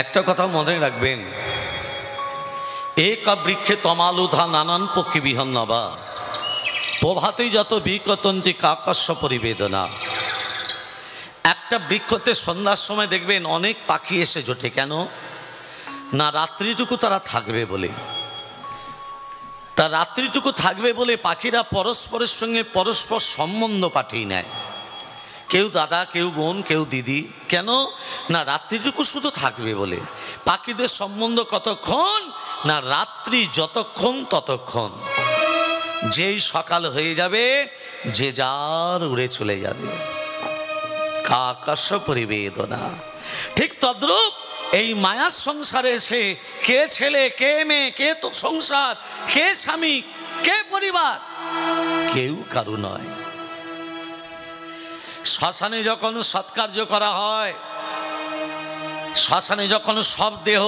একটা কথা মনে রাখবেন, এক বৃক্ষে তমালুধা নানান পক্ষী বিহন্নবা প্রভাতে যত বিকতন্তি কাকস্য পরিবেদনা। একটা বৃক্ষতে সন্ধ্যার সময় দেখবেন অনেক পাখি এসে জোটে। কেন না? রাত্রিটুকু তারা থাকবে বলে। তা রাত্রিটুকু থাকবে বলে পাখিরা পরস্পরের সঙ্গে পরস্পর সম্বন্ধ পাঠিয়ে নেয়। কেউ দাদা, কেউ বোন, কেউ দিদি। কেন না? রাত্রিটুকু শুধু থাকবে বলে। পাখিদের সম্বন্ধ কতক্ষণ না? রাত্রি যতক্ষণ ততক্ষণ। যেই সকাল হয়ে যাবে যে যার উড়ে চলে যাবে। কাকস্য পরিবেদনা। ঠিক তদ্রূপ এই মায়ার সংসারে এসে কে ছেলে, কে মেয়ে, কে তো সংসার, কে স্বামী, কে পরিবার, কেউ কারু নয়। শ্মশানে যখন সৎকার্য করা হয়, শ্মশানে যখন সব দেহ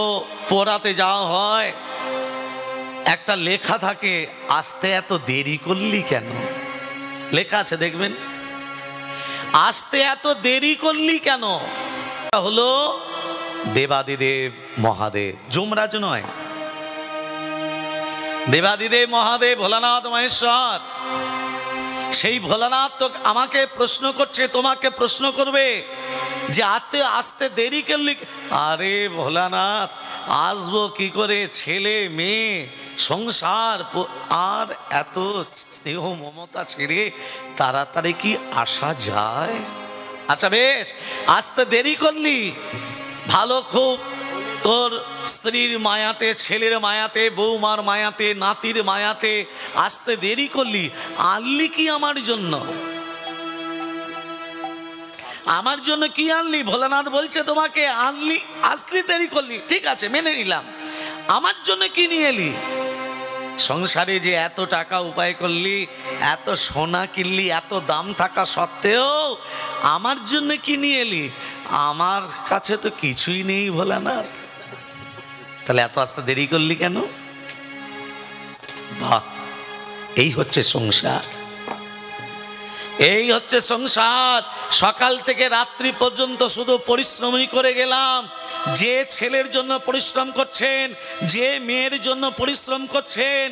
পোড়াতে যাওয়া হয়, একটা লেখা থাকে, আসতে এত দেরি করলি কেন? লেখা আছে দেখবেন, আসতে এত দেরি করলি কেন? হলো দেবাদিদেব মহাদেব, যমরাজ নয়। দেবাদিদেব মহাদেব ভোলানাথ মহেশ্বর। সেই ভোলানাথ তো আমাকে প্রশ্ন করছে, তোমাকে প্রশ্ন করবে যে আসতে দেরি করলি। আরে ভোলানাথ, আসবো কি করে? ছেলে মেয়ে সংসার আর এত স্নেহ মমতা ছেড়ে তাড়াতাড়ি কি আসা যায়? আচ্ছা বেশ, আসতে দেরি করলি ভালো, খুব তোর স্ত্রীর মায়াতে, ছেলের মায়াতে, বৌমার মায়াতে, নাতির মায়াতে আসতে দেরি করলি। আনলি কি আমার জন্য? আমার জন্য কি আনলি? ভোলানাথ বলছে তোমাকে আনলি, আসলি, দেরি করলি, ঠিক আছে মেনে নিলাম। আমার জন্য কি নিয়ে এলি? সংসারে যে এত টাকা উপায় করলি, এত সোনা কিনলি, এত দাম থাকা সত্ত্বেও আমার জন্য কি নিয়ে এলি? আমার কাছে তো কিছুই নেই ভোলানাথ। তাহলে এত আসতে দেরি করলি কেন? বাহ, এই হচ্ছে সংসার, এই হচ্ছে সংসার। সকাল থেকে রাত্রি পর্যন্ত শুধু পরিশ্রমই করে গেলাম। যে ছেলের জন্য পরিশ্রম করছেন, যে মেয়ের জন্য পরিশ্রম করছেন,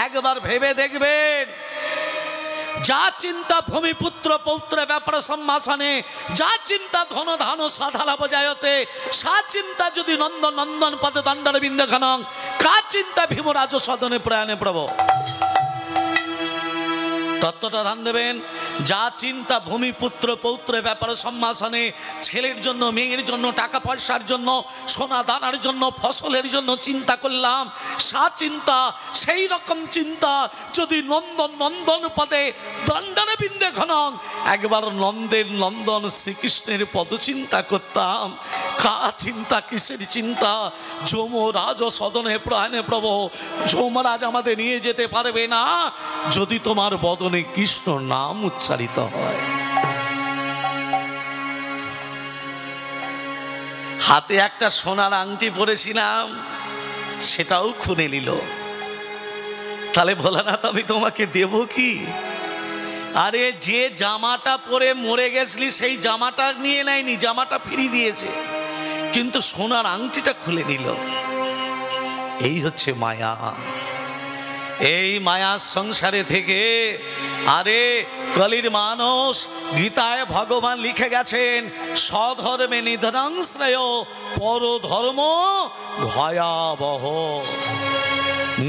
একবার ভেবে দেখবেন, যা চিন্তা ভূমিপুত্র পৌত্র ব্যাপার সম্ভাষণে, যা চিন্তা ধন ধান সাধালাভ জায়তে, সা চিন্তা যদি নন্দ নন্দন পদে দণ্ডার বিন্দু ঘনং, কা চিন্তা ভীমরাজ সদনে প্রয়াণে প্রভ। তত্ত্বটা ধ্যান দেবেন। যা চিন্তা ভূমিপুত্র পৌত্র ব্যাপার সম্ভাষণে, ছেলের জন্য, মেয়ের জন্য, টাকা পয়সার জন্য, সোনা দানার জন্য, ফসলের জন্য চিন্তা করলাম, সা চিন্তা, সেই রকম চিন্তা যদি নন্দন নন্দন পদে দণ্ডারে বিন্দে ঘনং, একবার নন্দের নন্দন শ্রীকৃষ্ণের পদ চিন্তা করতাম। কা চিন্তা, কিসের চিন্তা? যমরাজ সদনে প্রয়াণে প্রভ। যমরাজ আমাদের নিয়ে যেতে পারবে না যদি তোমার বদনে কৃষ্ণ নাম উচ্চারিত হয়। হাতে একটা সোনার আংটি পরেছিলাম, সেটাও খুলে নিল। তাহলে ভোলানাথ আমি তোমাকে দেব কি? আরে যে জামাটা পরে মরে গেছলি সেই জামাটা নিয়ে নেয়নি, জামাটা ফিরিয়ে দিয়েছে, কিন্তু সোনার আংটিটা খুলে নিল। এই হচ্ছে মায়া। এই মায়ার সংসারে থেকে আরে কলির মানুষ, গীতায় ভগবান লিখে গেছেন, স্বধর্মে নিধনং শ্রেয়, পরধর্ম ভয়াবহ।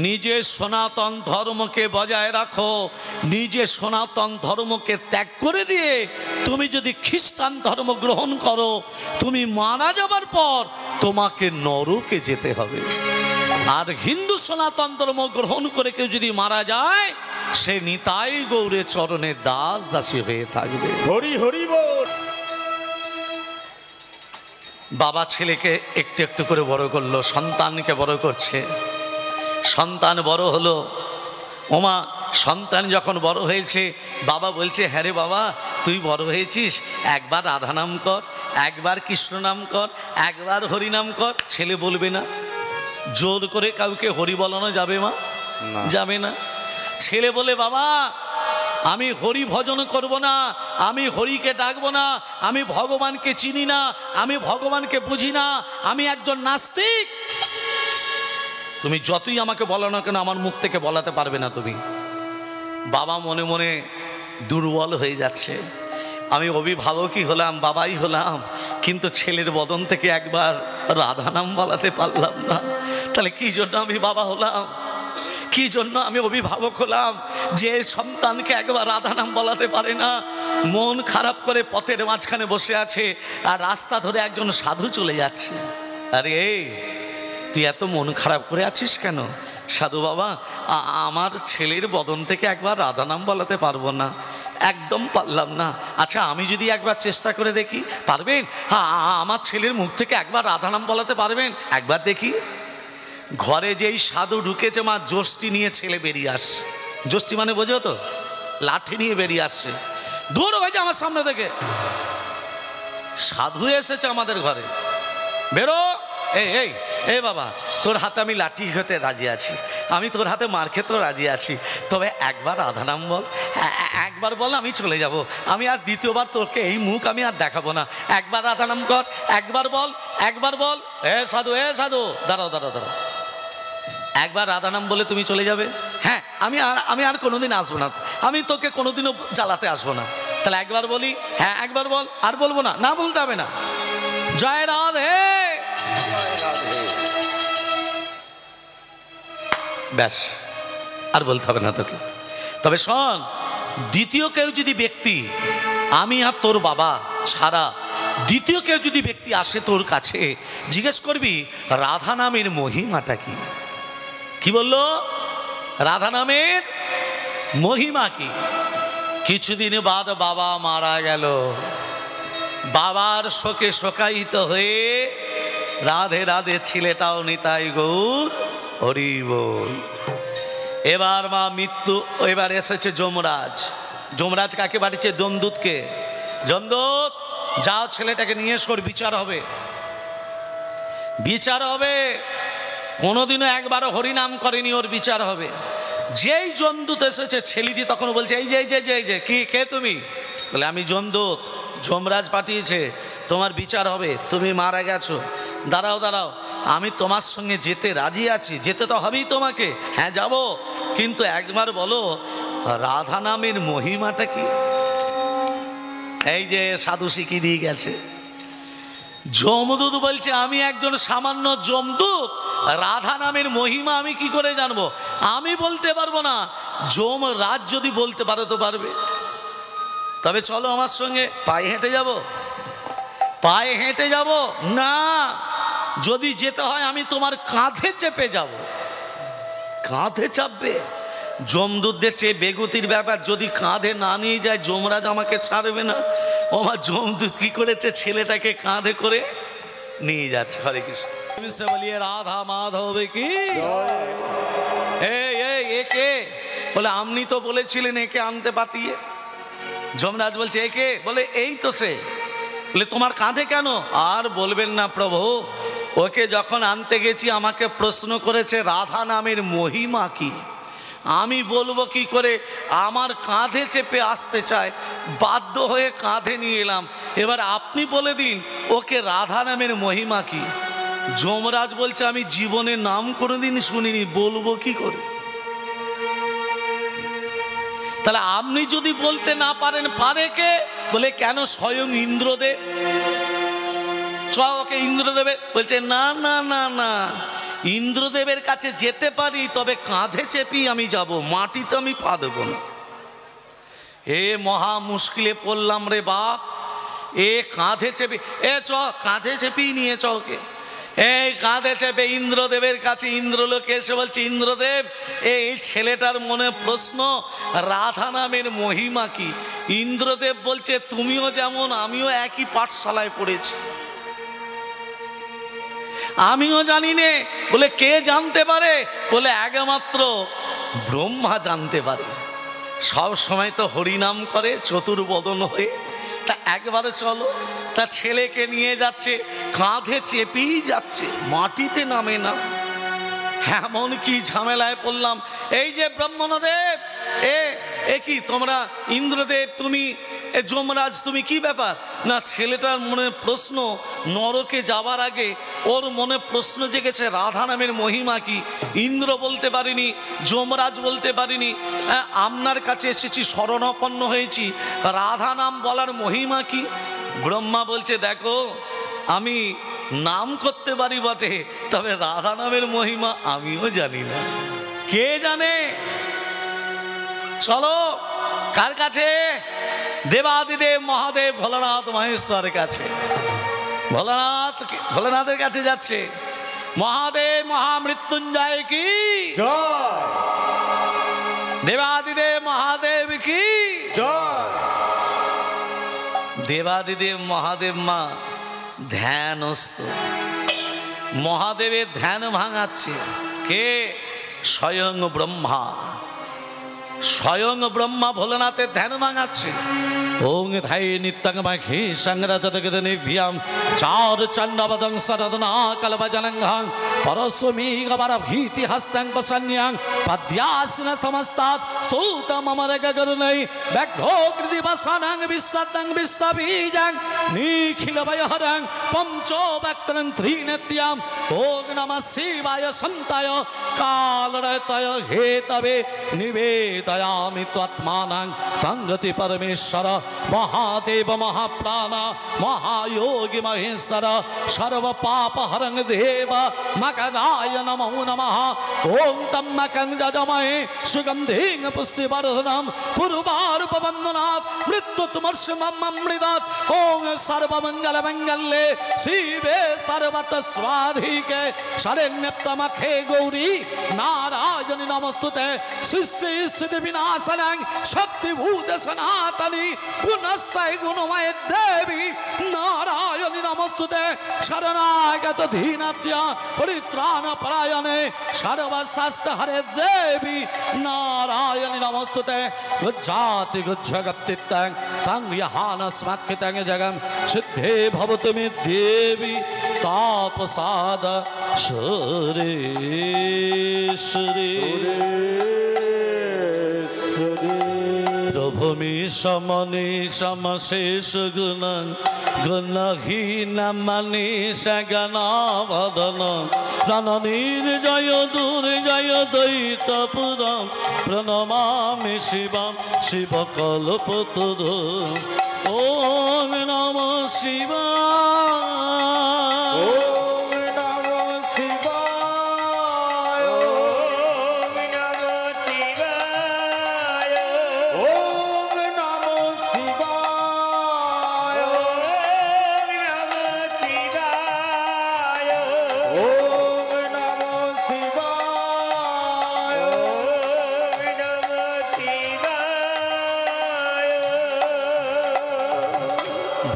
নিজে সনাতন ধর্মকে বজায় রাখো, নিজে সনাতন ধর্মকে ত্যাগ করে দিয়ে তুমি যদি খ্রিস্টান ধর্ম গ্রহণ করো, তুমি মারা যাবার পর তোমাকে নরকে যেতে হবে। আর হিন্দু সনাতন ধর্ম গ্রহণ করে কেউ যদি মারা যায়, সে নিতাই গৌরের চরণে দাস দাসী হয়ে থাকবে। হরি হরি বল। বাবা ছেলেকে একটু একটু করে বড় করলো, সন্তানকে বড় করছে। সন্তান বড় হলো, ওমা সন্তান যখন বড় হয়েছে, বাবা বলছে, হ্যাঁ রে বাবা তুই বড় হয়েছিস, একবার রাধা নাম কর, একবার কৃষ্ণ নাম কর, একবার হরি নাম কর। ছেলে বলবে না। জোর করে কাউকে হরি বলানো যাবে মা? যাবে না। ছেলে বলে, বাবা আমি হরি ভজন করব না, আমি হরিকে ডাকবো না, আমি ভগবানকে চিনি না, আমি ভগবানকে বুঝি না, আমি একজন নাস্তিক। তুমি যতই আমাকে বলো না কেন আমার মুখ থেকে বলাতে পারবে না তুমি। বাবা মনে মনে দুর্বল হয়ে যাচ্ছে। আমি অভিভাবকই হলাম, বাবাই হলাম, কিন্তু ছেলের বদন থেকে একবার রাধা নাম বলাতে পারলাম না। তাহলে কি জন্য আমি বাবা হলাম, কি জন্য আমি অভিভাবক হলাম যে সন্তানকে একবার রাধা নাম বলাতে পারে না? মন খারাপ করে পথের মাঝখানে বসে আছে, আর রাস্তা ধরে একজন সাধু চলে যাচ্ছে। আরে এই তুই এত মন খারাপ করে আছিস কেন? সাধু বাবা, আমার ছেলের বদন থেকে একবার রাধা নাম বলাতে পারবো না, একদম পারলাম না। আচ্ছা আমি যদি একবার চেষ্টা করে দেখি, পারবেন? হ্যাঁ, আমার ছেলের মুখ থেকে একবার রাধা নাম বলাতে পারবেন? একবার দেখি। ঘরে যেই সাধু ঢুকেছে, মা যষ্টি নিয়ে ছেলে বেরিয়ে আসছে। যষ্টি মানে বোঝো তো, লাঠি নিয়ে বেরিয়ে আসছে। দূর হয়ে যায় আমার সামনে থেকে। সাধু এসেছে আমাদের ঘরে, বেরো। এই এই এই বাবা, তোর হাতে আমি লাঠি খেতে রাজি আছি, আমি তোর হাতে মার খেতেও রাজি আছি, তবে একবার রাধা নাম বল, একবার বল, আমি চলে যাব। আমি আর দ্বিতীয়বার তোকে এই মুখ আমি আর দেখাবো না। একবার রাধা নাম কর, একবার বল, একবার বল। এ সাধু, এ সাধু, দাঁড়াও দাঁড়াও দাঁড়াও। একবার রাধা নাম বলে তুমি চলে যাবে? হ্যাঁ, আমি আর কোনোদিন আসবো না, আমি তোকে কোনোদিনও জ্বালাতে আসবো না। তাহলে একবার বলি, হ্যাঁ একবার বল। আর বলবো না? না বলতে হবে না। জয় রাধে। ব্যাস, আর বলতে হবে না তোকে। তবে শোন, দ্বিতীয় কেউ যদি ব্যক্তি, আমি আর তোর বাবা ছাড়া দ্বিতীয় কেউ যদি ব্যক্তি আসে তোর কাছে, জিজ্ঞেস করবি রাধা নামের মহিমাটা কি? কি বললো? রাধা নামের মহিমা কি? কিছুদিন বাদ বাবা মারা গেল। বাবার শোকে শোকায়িত হয়ে রাধে রাধে ছেলেটাও নিতাই গৌর হরি বল। এবার মা মৃত্যু, এবার এসেছে যমরাজ। যমরাজ কাকে পাঠিয়েছে? যমদূতকে। যমদূত, যাও ছেলেটাকে নিয়ে এসো, বিচার হবে, বিচার হবে। কোনোদিনও একবারও হরিনাম করেনি, ওর বিচার হবে। যেই যমদূত এসেছে, ছেলেটি তখন বলছে এই যে এই যে এই যে কি, কে তুমি? বলে আমি যমদূত, যমরাজ পাঠিয়েছে, তোমার বিচার হবে, তুমি মারা গেছো। দাঁড়াও দাঁড়াও, আমি তোমার সঙ্গে যেতে রাজি আছি, যেতে তো হবেই তোমাকে। হ্যাঁ যাব, কিন্তু একবার বলো রাধা নামের মহিমাটা কি? এই যে সাধু শিখিয়ে দিয়ে গেছে। যমদূত বলছে আমি একজন সামান্য যমদূত, রাধা নামের মহিমা আমি কি করে জানবো? আমি বলতে পারবো না, যমরাজ যদি বলতে পারো তো পারবে। তবে চলো আমার সঙ্গে। পায়ে হেঁটে যাব? পায়ে হেঁটে যাব না, যদি যেতে হয় আমি তোমার কাঁধে চেপে যাব। কাঁধে চাপবে? যমদূতদের চেয়ে বেগতির ব্যাপার, যদি কাঁধে না নিয়ে যায় যমরাজ আমাকে ছাড়বে না। ও আমার যমদূত কি করেছে, ছেলেটাকে কাঁধে করে নিয়ে যাচ্ছে। হরে কৃষ্ণ, বলিয়ে রাধা মাধব কি। এই একে বলে আপনি তো বলেছিলেন একে আনতে পাঠিয়ে। যমরাজ বলছে একে? বলে এই তো সে। বলে তোমার কাঁধে কেন? আর বলবেন না প্রভু, ওকে যখন আনতে গেছি আমাকে প্রশ্ন করেছে রাধা নামের মহিমা কি। আমি বলবো কি করে? আমার কাঁধে চেপে আসতে চায়, বাধ্য হয়ে কাঁধে নিয়ে এলাম। এবার আপনি বলে দিন ওকে রাধা নামের মহিমা কি। যমরাজ বলছে আমি জীবনে নাম কোনোদিন শুনিনি, বলবো কি করে? তাহলে আপনি যদি বলতে না পারেন, পারে কে? বলে কেন, স্বয়ং ইন্দ্রদেব। ওকে ইন্দ্রদেবের। বলছে না না না না, ইন্দ্রদেবের কাছে যেতে পারি, তবে কাঁধে চেপি আমি যাব, মাটিতে আমি পা দেব না। এ মহা মুশকিলে পড়লাম রে বাপ। এ কাঁধে চেপে, এ চ কাঁধে চেপেই নিয়ে চ ওকে। এই কাঁধে চেপে ইন্দ্রদেবের কাছে। ইন্দ্রলোক এসে বলছে ইন্দ্রদেব, এই ছেলেটার মনে প্রশ্ন রাধা নামের মহিমা কি। ইন্দ্রদেব বলছে তুমিও যেমন আমিও একই পাঠশালায় পড়েছি, আমিও জানি নে। বলে কে জানতে পারে? বলে একমাত্র ব্রহ্মা জানতে পারে। সব সময় তো হরিনাম করে চতুর্বদন হয়ে। তা একবারে চলো। তা ছেলেকে নিয়ে যাচ্ছে, কাঁধে চেপেই যাচ্ছে, মাটিতে নামে না। এমন কি ঝামেলায় পড়লাম। এই যে ব্রাহ্মণদেব, এ কি তোমরা ইন্দ্রদেব, তুমি যমরাজ, তুমি কি ব্যাপার? না, ছেলেটার মনে প্রশ্ন, নরকে যাবার আগে ওর মনে প্রশ্ন জেগেছে রাধা নামের মহিমা কি। ইন্দ্র বলতে পারিনি, যমরাজ বলতে পারিনি, আপনার কাছে এসেছি, শরণাপন্ন হয়েছি, রাধা নাম বলার মহিমা কি? ব্রহ্মা বলছে দেখো, আমি নাম করতে পারি বটে, তবে রাধা নামের মহিমা আমিও জানি না। কে জানে? চলো কার কাছে? দেবাদিদেব মহাদেব ভোলানাথ মহেশ্বরের কাছে। ভোলানাথের কাছে যাচ্ছে। মহাদেব মহামৃত্যুঞ্জয় কি জয়, দেবাদিদেব মহাদেব কি জয়। দেবাদিদেব মহাদেব মা ধ্যানস্থ, মহাদেবের ধ্যান ভাঙাচ্ছে। কে? স্বয়ং ব্রহ্মা। স্বয়ং ব্রহ্মা ভোলানাথের ধ্যান ভাঙাচ্ছে। ওং ধাই নিত্যং মাখি সংরজতগদ নিভ্যাম চার চন্ডবদং সরদনা কলবজলংহং পরস্মি গবর ভীতি হস্তং পসন্যাং পদ্যাসন সমস্তাৎ স্তোতম অমরগ গরুণৈ ব্যঘ্রোকৃতি বসনং বিশ্বদং বিশ্ববীজং নিখিল ভয়হরং পঞ্চো বক্त्रं ত্রিনেত্যাম। ওং নমঃ শিবায় সন্তায় কালরতয় হেতবে নিবেদয়ামি ত্বৎমানং তঙ্গতি পরমেশ্বর महादेव महाप्राण महायोगी महेश्वर सर्व पाप हरंग देव मकराय नमो नमः। ओं तम मकं जजमहे सुगंधिं पुष्टिवर्धनम पूर्वारूपवंदनात् मृत्युतमर्षममृतात्। ओं सर्वमंगल मंगल्ये शिवे सर्वत्र स्वाधिके शरण्यत्तमखे गौरी नारायणि नमस्तुते। सृष्टि स्थिति विनाशनं शक्तिभूत सनातनी पुनस्सै गुणमय देवी नारायणि नमस्तुते। शरणागत दीनत्य परित्राण परायणे सर्वशास्त्र हरे देवी नारायणि नमस्तुते। गुज्जाति गुज्जगत्तित्तं तं यहानस्मत्कृतं जगं सिद्धे भवतु मे देवी तापसाद सुरेश्वरी। भूमि समनि समशेष गुणं गुणहीन मनीष गणावदन रणनिर्जय दुर्जय दैतपुरं प्रणमामि शिवं शिवकल्पतरुं। ॐ नमः शिवाय।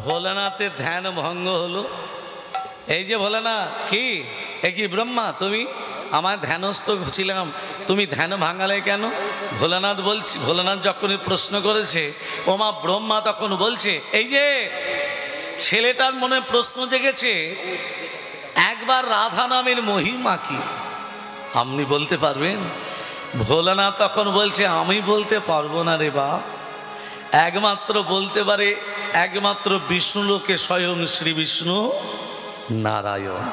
ভোলানাথের ধ্যান ভঙ্গ হলো। এই যে ভোলানাথ, কি এ কি ব্রহ্মা, তুমি আমার ধ্যানস্থ ছিলাম, তুমি ধ্যান ভাঙালে কেন? ভোলানাথ বলছি, ভোলানাথ যখনই প্রশ্ন করেছে ও মা ব্রহ্মা তখন বলছে এই যে ছেলেটার মনে প্রশ্ন জেগেছে একবার রাধা নামের মহিমা কি আপনি বলতে পারবেন? ভোলানাথ তখন বলছে আমি বলতে পারবো না রে বাপ, একমাত্র বলতে পারে একমাত্র বিষ্ণু লোকে স্বয়ং শ্রী বিষ্ণু নারায়ণ।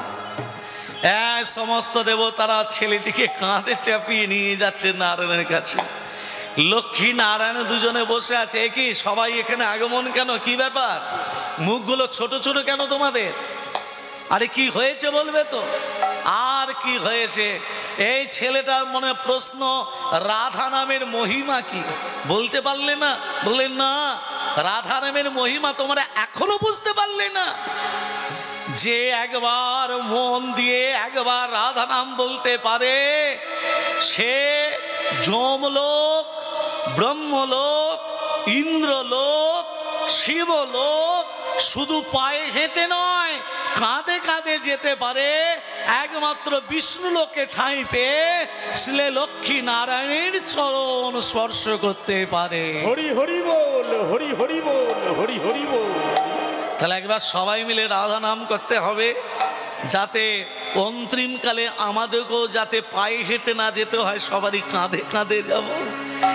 সমস্ত দেবতারা ছেলেটিকে কাঁধে চাপিয়ে নিয়ে যাচ্ছে নারায়ণের কাছে। লক্ষ্মী নারায়ণ দুজনে বসে আছে। কি সবাই এখানে আগমন কেন? কি ব্যাপার? মুখগুলো ছোট ছোট কেন তোমাদের? আরে কি হয়েছে বলবে তো? আর কি হয়েছে? এই ছেলেটার মনে প্রশ্ন রাধা নামের মহিমা কি বলতে পারলে না? বললেন না, রাধা নামের মহিমা তোমরা এখনো বুঝতে পারলে না? যে একবার মন দিয়ে একবার রাধা নাম বলতে পারে সে যমলোক, ব্রহ্মলোক, ইন্দ্রলোক, শিবলোক শুধু পায়ে হেঁটে নয় কাঁধে কাঁধে যেতে পারে। একমাত্র বিষ্ণু লোকে ঠাঁই পেয়ে শ্রী লক্ষ্মী নারায়ণের চরণ স্পর্শ করতে পারে। হরি হরি বল, হরি হরি বল, হরি হরি বল। তাহলে একবার সবাই মিলে রাধা নাম করতে হবে, যাতে অন্তিমকালে আমাদেরকেও যাতে পায়ে হেঁটে না যেতে হয়, সবারই কাঁধে কাঁধে যাব।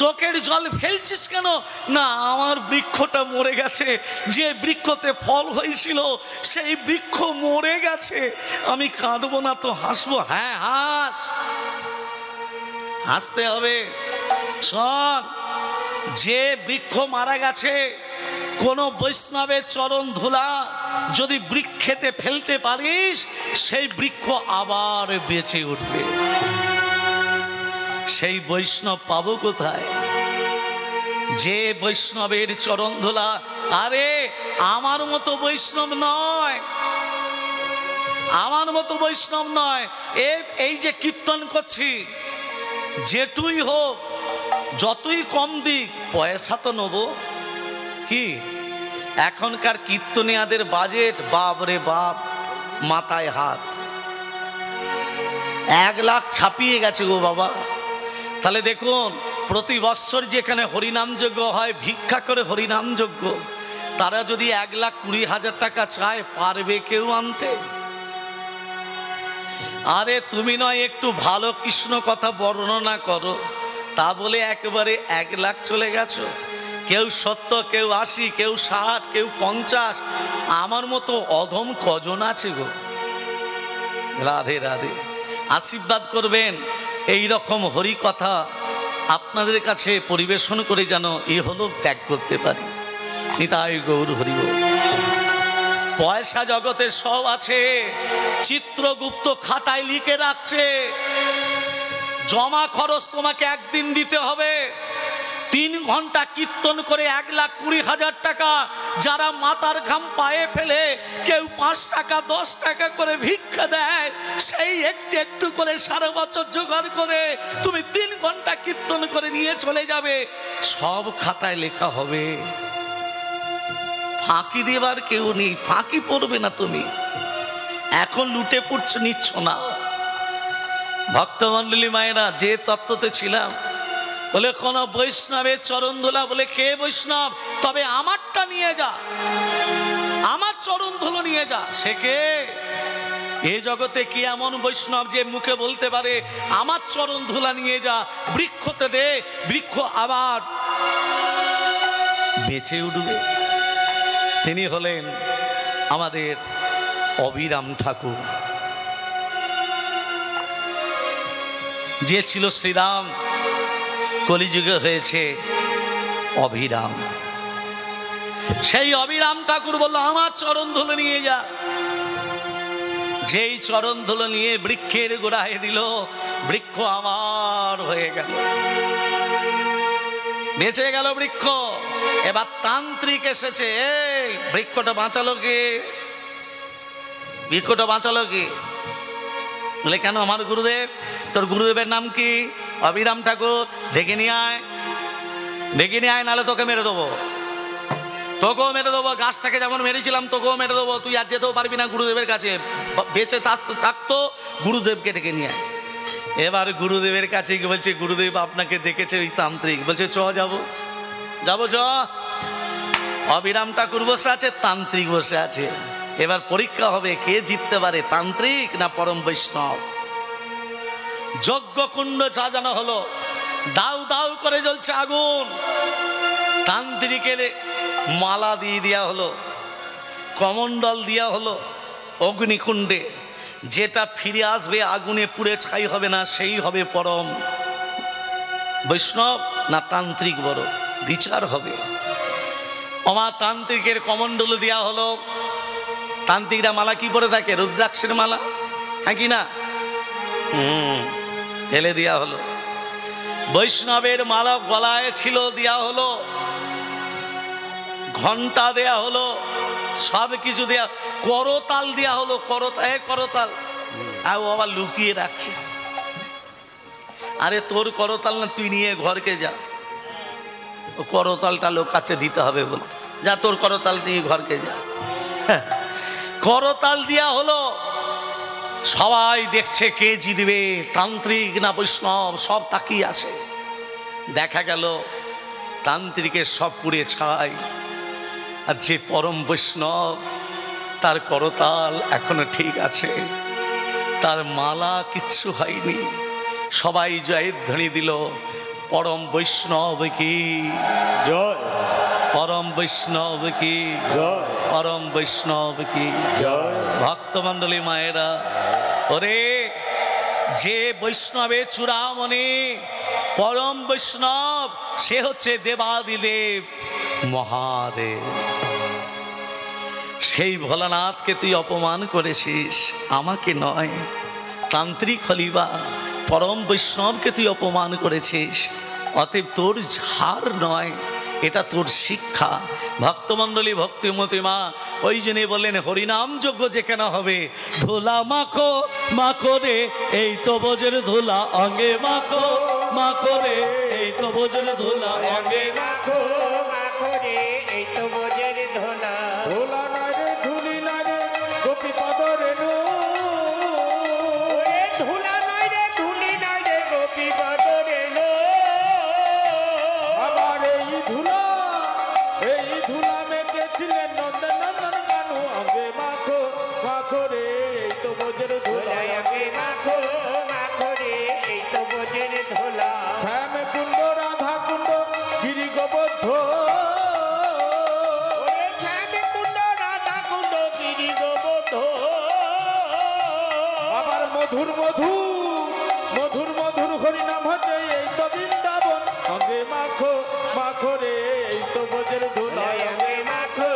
চোখের জল ফেলছিস কেন? না, আমার বৃক্ষটা মরে গেছে, যে বৃক্ষতে ফল হয়েছিল সেই বৃক্ষ মরে গেছে, আমি কাঁদবো না তো হাসবো? হ্যাঁ হাস, হাসতে হবে। শোন, যে বৃক্ষ মারা গেছে, কোন বৈষ্ণবের চরণ ধুলা যদি বৃক্ষেতে ফেলতে পারিস, সেই বৃক্ষ আবার বেঁচে উঠবে। সেই বৈষ্ণব পাবো কোথায়? যে বৈষ্ণবের চরণ ধুলা, আরে আমার মতো বৈষ্ণব নয়, আমার মতো বৈষ্ণব নয়। এই যে কীর্তন করছি, যেটুই হোক, যতই কম দিক, পয়সা তো নেব কি? এখনকার কীর্তনিয়াদের বাজেট, বাপ রে বাপ, মাথায় হাত। 1 লাখ ছাপিয়ে গেছে গো বাবা। তাহলে দেখুন, প্রতি বৎসর যেখানে হরিনাম যজ্ঞ হয়, ভিক্ষা করে হরিনাম যজ্ঞ, তারা যদি 1,20,000 টাকা চায়, পারবে কেউ আনতে? আরে তুমি নয় একটু ভালো কৃষ্ণ কথা বর্ণনা করো, তা বলে একেবারে 1 লাখ চলে গেছো? কেউ 70, কেউ 80, কেউ 60, কেউ 50। আমার মতো অধম কজন আছে গো? রাধে রাধে। আশীর্বাদ করবেন, এই রকম হরি কথা আপনাদের কাছে পরিবেশন করে যেন হলো ত্যাগ করতে পারি। নিতাই গৌর হরি গৌর। পয়সা জগতে সব আছে, চিত্রগুপ্ত খাতায় লিখে রাখছে, জমা খরচ তোমাকে একদিন দিতে হবে। 3 ঘন্টা কীর্তন করে 1,20,000 টাকা, যারা মাথার ঘাম পায়ে ফেলে, কেউ 5 টাকা 10 টাকা করে ভিক্ষা দেয়, সেই একটু একটু করে সারা বছর জোগাড় করে তুমি 3 ঘন্টা কীর্তন করে নিয়ে চলে যাবে, সব খাতায় লেখা হবে। ফাঁকি দেবার কেউ নেই, ফাঁকি পড়বে না তুমি। এখন লুটে পুটছ নিচ্ছ না। ভক্তমণ্ডলী মায়েরা, যে তত্ত্বতে ছিলাম, বলে কোন বৈষ্ণবের চরণ ধুলা, বলে কে বৈষ্ণব? তবে আমারটা নিয়ে যা, আমার চরণ ধুলো নিয়ে যা। সে কে? এ জগতে কি এমন বৈষ্ণব যে মুখে বলতে পারে আমার চরণ ধুলা নিয়ে যা, বৃক্ষতে দে, বৃক্ষ আবার বেঁচে উঠবে? তিনি হলেন আমাদের অবিরাম ঠাকুর, যে ছিল শ্রীরাম, কলিযুগে হয়েছে অবিরাম। সেই অবিরাম ঠাকুর বলল আমার চরণ ধুলো নিয়ে যা। যেই চরণ ধুলো নিয়ে বৃক্ষের গোড়ায় দিল, বৃক্ষ আমার হয়ে গেল, বেঁচে গেল বৃক্ষ। এবার তান্ত্রিক এসেছে, এই বৃক্ষটা বাঁচালো কে? বৃক্ষটা বাঁচালো কি? বলে কেন? আমার গুরুদেব। তোর গুরুদেবের নাম কি? অবিরাম ঠাকুর। ডেকে নিয়ে আয়, ডেকে নিয়ে আয়, নাহলে তোকে মেরে দেবো, তোকেও মেরে দেবো। গাছটাকে যেমন মেরেছিলাম তোকেও মেরে দেবো, তুই আর যেতেও পারবি না গুরুদেবের কাছে। বেঁচে থাকতো গুরুদেবকে ডেকে নিয়ে আয়। এবার গুরুদেবের কাছে গিয়ে বলছে, গুরুদেব আপনাকে দেখেছে ওই তান্ত্রিক। বলছে চ যাবো, যাবো চ। অবিরাম ঠাকুর বসে আছে, তান্ত্রিক বসে আছে। এবার পরীক্ষা হবে কে জিততে পারে, তান্ত্রিক না পরম বৈষ্ণব। যজ্ঞকুণ্ড সাজানো হলো, দাউ দাউ করে জ্বলছে আগুন। তান্ত্রিকের মালা দিয়ে দেওয়া হলো, কমণ্ডল দেওয়া হলো অগ্নিকুণ্ডে। যেটা ফিরে আসবে আগুনে পুড়ে ছাই হবে না, সেই হবে পরম বৈষ্ণব না তান্ত্রিক বড়, বিচার হবে। আমার তান্ত্রিকের কমণ্ডল দেওয়া হলো। তান্ত্রিকরা মালা কি পরে থাকে? রুদ্রাক্ষের মালা, হ্যাঁ কি না? ফেলে দেওয়া হলো। বৈষ্ণবের মালা গলায় ছিল, দেওয়া হলো। ঘন্টা দেয়া হলো, সব কিছু দেয়া, করতাল দেয়া হলো। করতাল ও আবার লুকিয়ে রাখছে। আরে তোর করতাল না, তুই নিয়ে ঘরকে যা। ও করতালটা লোক কাছে দিতে হবে বলে, যা তোর করতাল নিয়ে ঘরকে যা। করতাল দেয়া হলো। সবাই দেখছে কে জিতবে, তান্ত্রিক না বৈষ্ণব, সব তাকিয়ে আছে। দেখা গেল তান্ত্রিকের সব পুড়ে ছাই, আর যে পরম বৈষ্ণব তার করতাল এখনো ঠিক আছে, তার মালা কিচ্ছু হয়নি। সবাই জয়ধ্বনি দিল, পরম বৈষ্ণব কি, জয় পরম বৈষ্ণব কি, জয় পরম বৈষ্ণব কি। জয় ভক্তমণ্ডলী মায়েরা, ওরে যে বৈষ্ণবের চূড়ামণি পরম বৈষ্ণব, সে হচ্ছে দেবাদিদেব মহাদেব। সেই ভোলানাথকে তুই অপমান করেছিস, আমাকে নয়। তান্ত্রিক হলিবা পরম বৈষ্ণবকে তুই অপমান করেছিস, অতএব তোর ঝাড় নয়, এটা তোর শিক্ষা। ভক্তমণ্ডলী ভক্তিমতী মা ওই জন্যই বললেন হরিনাম যজ্ঞ যেখানে হবে, ধুলা মাখো মাখো রে, এই তো বোঝের ধুলা অঙ্গে মাখো মাখো রে, এই তো বোঝের ধুলা অঙ্গে। মাখো মাখো রে, এই তো বোঝের ধোলা। ধুলা নাই রে ধুলি নাই রে গোপী পদ রেণু, ওরে ধুলা নাই রে ধুলি নাই রে গোপী পদ রেণু। আবার এই ধুলা মেখেছিলেন নন্দন নন্দন কানু, অঙ্গে মাখো মাখো রে, এই তো বোঝের ধুলা। ধুলাই আগে মাখো মাখো রে, এই তো বোঝের ধোলা। শ্যাম কুণ্ড রাধা কুণ্ড গিরি গোবদ্ধ, ওরে শ্যাম কুণ্ড রাধা কুণ্ড গিরি গোবর্ধ। আবার মধুর মধুর মধুর মধুর হরিনাম হচ্ছে এই তো বৃন্দাবন, অঙ্গে মাখো মাখো রে, এই তো বোঝের ধুলা। ধুলাই আগে মাখো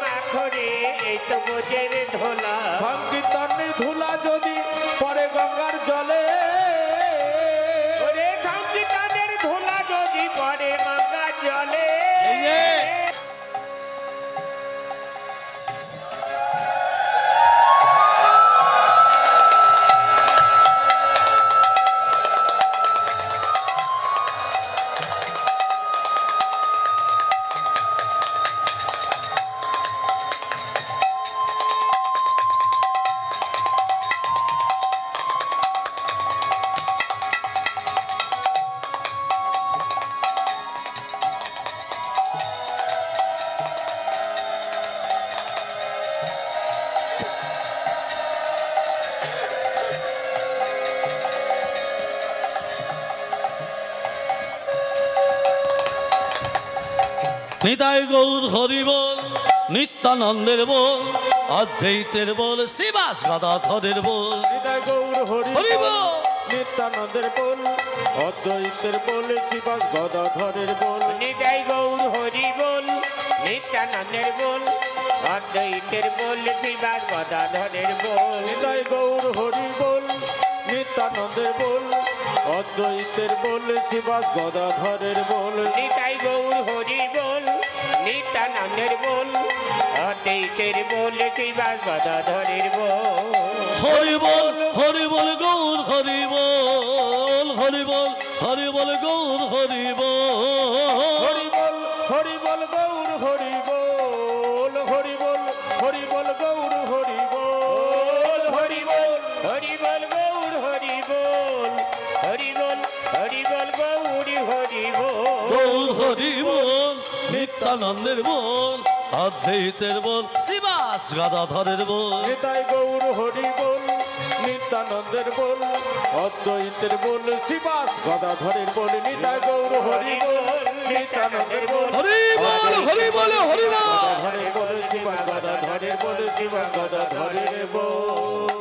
মাখো রে, এই তো বোঝের ধোলা। সংকীর্তনের ধুলা যদি পরে গঙ্গার জলে, ওরে সংকীর্তনের ধুলা যদি পড়ে গঙ্গার জলে। এই যে। নিতাই গৌর হরি বল, নিত্যানন্দের বল, অদ্বৈতের বল, শিবাস গদাধরের বল। হৃদয় গৌর হরি হরি বল, বল। নিত্যানন্দের বল, অদ্বৈতের বল, শিবাস গদাধরের বল। নিতাই গৌর হরি বল, নিত্যানন্দের বল, অদ্বৈতের বল, শিবাস গদাধরের বল। হৃদয় গৌর হরি বল, নিত্যানন্দের বল, অদ্বৈতের বল, শিবাস গদাধরের বল। নিতাই গৌর হরি বল, নিত্যানন্দের বল, অদ্বৈতের বল, শিবাস গদাধরের বল। হরি বল গৌর হরি বল, হরি বল গৌর হরি বল। হরি বল গৌর হরি বল, হরি বল গৌর হরি বল। হরি বল হরি বল গৌর হরি বল, হরি বল গৌর হরি বল। গৌর হরি বল, নিত্যানন্দের বল, অদ্বৈতের বল, শিবাস গদাধরের বল। নিতাই গৌর হরি বল, নিত্যানন্দের বল, অদ্বৈতের বল, শিবাস গদাধরের বল। নিতাই গৌর হরি বল, নিত্যানন্দের বল, হরি বল হরি বল হরি বল। গদাধরের বল, শিবাস গদাধরের বল, শিবাস গদাধরের বল।